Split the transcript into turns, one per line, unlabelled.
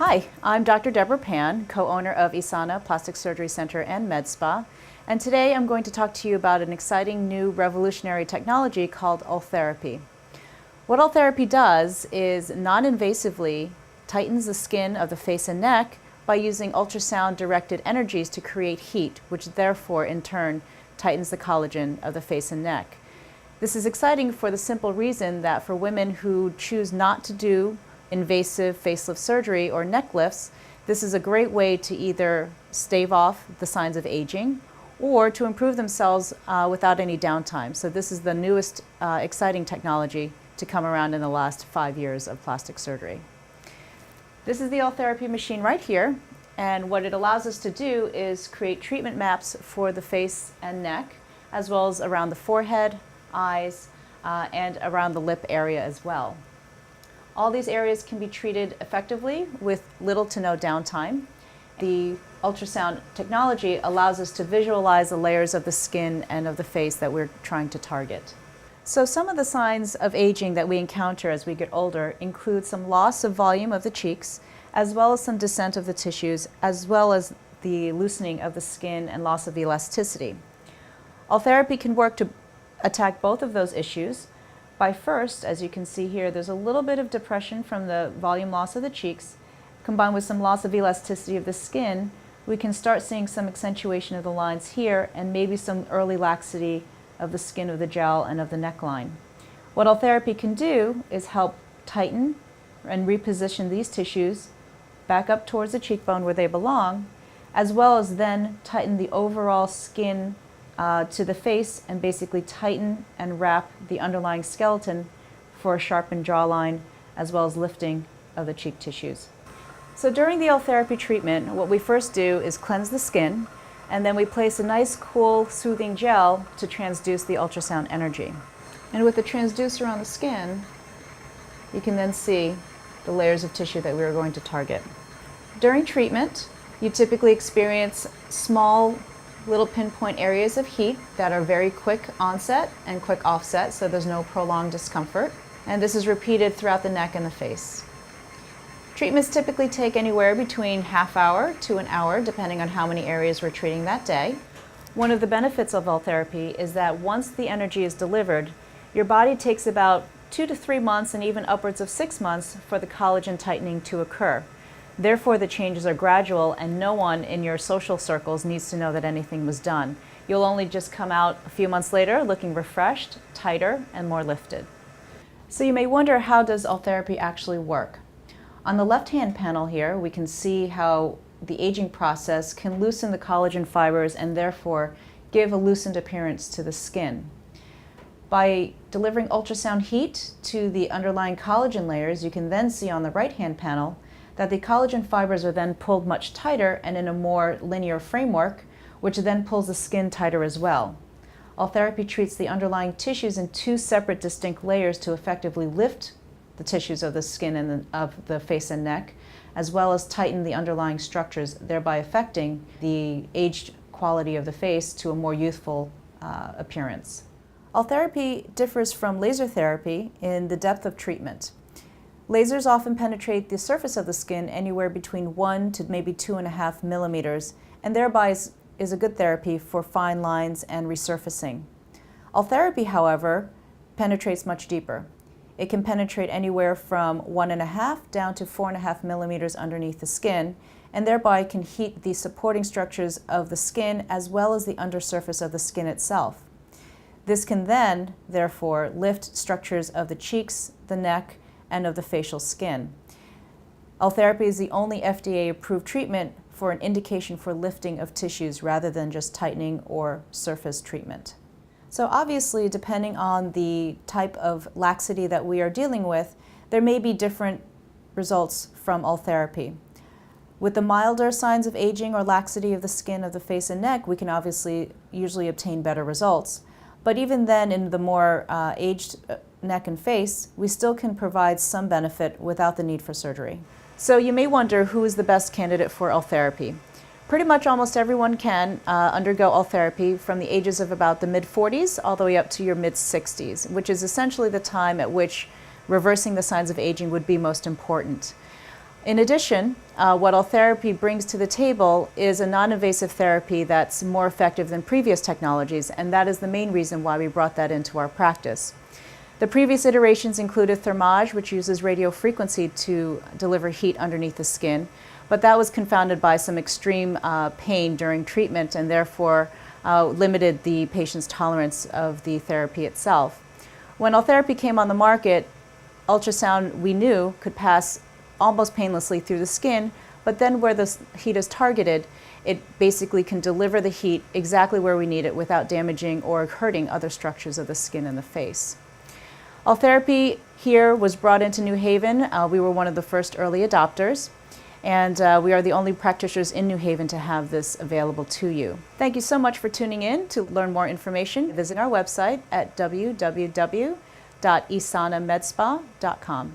Hi, I'm Dr. Deborah Pan, co-owner of ESANA Plastic Surgery Center and Med Spa, and today I'm going to talk to you about an exciting new revolutionary technology called Ultherapy. What Ultherapy does is non-invasively tightens the skin of the face and neck by using ultrasound-directed energies to create heat, which therefore in turn tightens the collagen of the face and neck. This is exciting for the simple reason that for women who choose not to do invasive facelift surgery or neck lifts, this is a great way to either stave off the signs of aging or to improve themselves without any downtime. So this is the newest exciting technology to come around in the last 5 years of plastic surgery. This is the Ultherapy machine right here, and what it allows us to do is create treatment maps for the face and neck, as well as around the forehead, eyes, and around the lip area as well. All these areas can be treated effectively with little to no downtime. The ultrasound technology allows us to visualize the layers of the skin and of the face that we're trying to target. So some of the signs of aging that we encounter as we get older include some loss of volume of the cheeks, as well as some descent of the tissues, as well as the loosening of the skin and loss of elasticity. Ultherapy can work to attack both of those issues. By first, as you can see here, there's a little bit of depression from the volume loss of the cheeks. Combined with some loss of elasticity of the skin, we can start seeing some accentuation of the lines here and maybe some early laxity of the skin of the jowl and of the neckline. What Ultherapy can do is help tighten and reposition these tissues back up towards the cheekbone where they belong, as well as then tighten the overall skin to the face and basically tighten and wrap the underlying skeleton for a sharpened jawline, as well as lifting of the cheek tissues. So during the Ultherapy treatment, what we first do is cleanse the skin, and then we place a nice, cool, soothing gel to transduce the ultrasound energy. And with the transducer on the skin, you can then see the layers of tissue that we are going to target. During treatment, you typically experience small little pinpoint areas of heat that are very quick onset and quick offset, so there's no prolonged discomfort. And this is repeated throughout the neck and the face. Treatments typically take anywhere between half hour to an hour, depending on how many areas we're treating that day. One of the benefits of Ultherapy is that once the energy is delivered, your body takes about 2 to 3 months and even upwards of 6 months for the collagen tightening to occur. Therefore, the changes are gradual, and no one in your social circles needs to know that anything was done. You'll only just come out a few months later looking refreshed, tighter, and more lifted. So you may wonder, how does Ultherapy actually work? On the left-hand panel here, we can see how the aging process can loosen the collagen fibers and therefore give a loosened appearance to the skin. By delivering ultrasound heat to the underlying collagen layers, you can then see on the right-hand panel that the collagen fibers are then pulled much tighter and in a more linear framework, which then pulls the skin tighter as well. Ultherapy treats the underlying tissues in 2 separate distinct layers to effectively lift the tissues of the skin and of the face and neck, as well as tighten the underlying structures, thereby affecting the aged quality of the face to a more youthful appearance. Ultherapy differs from laser therapy in the depth of treatment. Lasers often penetrate the surface of the skin anywhere between 1 to maybe 2.5 millimeters, and thereby is a good therapy for fine lines and resurfacing. Ultherapy, however, penetrates much deeper. It can penetrate anywhere from 1.5 down to 4.5 millimeters underneath the skin, and thereby can heat the supporting structures of the skin as well as the undersurface of the skin itself. This can then, therefore, lift structures of the cheeks, the neck, and of the facial skin. Ultherapy is the only FDA-approved treatment for an indication for lifting of tissues rather than just tightening or surface treatment. So obviously, depending on the type of laxity that we are dealing with, there may be different results from Ultherapy. With the milder signs of aging or laxity of the skin of the face and neck, we can obviously usually obtain better results. But even then, in the more aged neck and face, we still can provide some benefit without the need for surgery. So you may wonder, who is the best candidate for Ultherapy? Pretty much almost everyone can undergo Ultherapy from the ages of about the mid-40s all the way up to your mid-60s, which is essentially the time at which reversing the signs of aging would be most important. In addition, what Ultherapy brings to the table is a non-invasive therapy that's more effective than previous technologies, and that is the main reason why we brought that into our practice. The previous iterations included thermage, which uses radiofrequency to deliver heat underneath the skin, but that was confounded by some extreme pain during treatment and therefore limited the patient's tolerance of the therapy itself. When Ultherapy came on the market, ultrasound, we knew, could pass almost painlessly through the skin, but then where the heat is targeted, it basically can deliver the heat exactly where we need it without damaging or hurting other structures of the skin and the face. Ultherapy here was brought into New Haven. We were one of the first early adopters, and we are the only practitioners in New Haven to have this available to you. Thank you so much for tuning in. To learn more information, visit our website at www.esanamedspa.com.